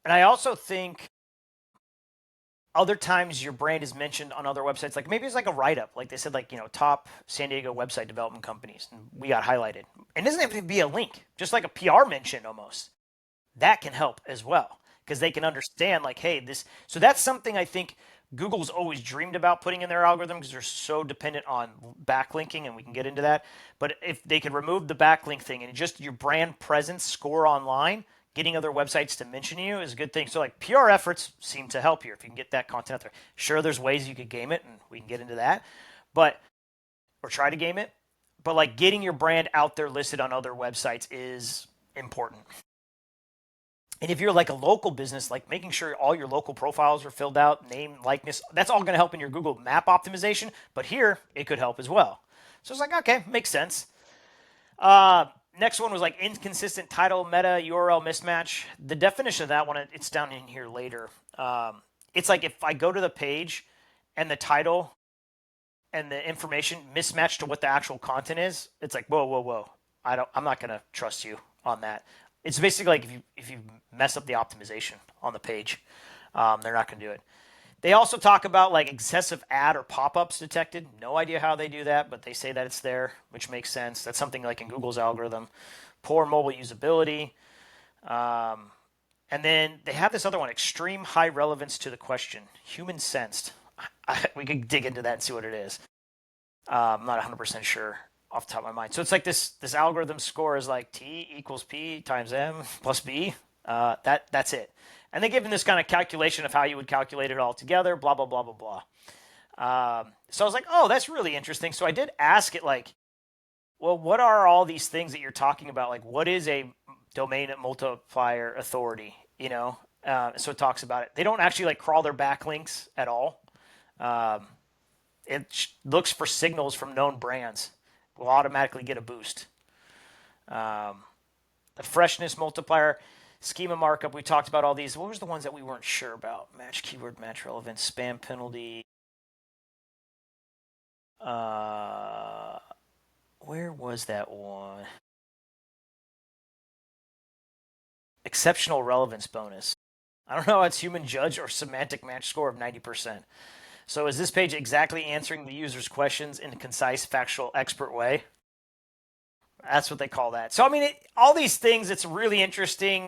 And I also think other times your brand is mentioned on other websites, like maybe it's like a write-up, like they said, like, top San Diego website development companies, and we got highlighted. And it doesn't have to be a link, just like a PR mention almost. That can help as well because they can understand, like, hey, this. So that's something I think Google's always dreamed about putting in their algorithm because they're so dependent on backlinking, and we can get into that. But if they could remove the backlink thing and just your brand presence score online, getting other websites to mention you is a good thing. So like PR efforts seem to help here if you can get that content out there. Sure, there's ways you could game it, and we can get into that, but or try to game it. But like getting your brand out there listed on other websites is important. And if you're like a local business, like making sure all your local profiles are filled out, name, likeness, that's all going to help in your Google map optimization. But here, it could help as well. So it's like, okay, makes sense. Uh, Next one was like inconsistent title, meta, URL mismatch. The definition of that one, it's down in here later. It's like if I go to the page and the title and the information mismatched to what the actual content is, it's like, whoa, whoa, whoa. I'm not going to trust you on that. It's basically like if you mess up the optimization on the page, they're not going to do it. They also talk about like excessive ad or pop-ups detected. No idea how they do that, but they say that it's there, which makes sense. That's something like in Google's algorithm. Poor mobile usability. And then they have this other one, extreme high relevance to the question, human sensed. We could dig into that and see what it is. I'm not 100% sure off the top of my mind. So it's like this algorithm score is like T equals P times M plus B. That's it. And they give them this kind of calculation of how you would calculate it all together, blah, blah, blah, blah, blah. So I was like, oh, that's really interesting. So I did ask it, like, well, what are all these things that you're talking about? Like, what is a domain multiplier authority? So it talks about it. They don't actually like crawl their backlinks at all. Um, it looks for signals from known brands. Will automatically get a boost. Um, the freshness multiplier, schema markup. We talked about all these. What was the ones that we weren't sure about? Match keyword, match relevance, spam penalty. Uh, where was that one? Exceptional relevance bonus. I don't know. It's human judge or semantic match score of 90%. So is this page exactly answering the user's questions in a concise, factual, expert way? That's what they call that. So I mean, all these things. It's really interesting.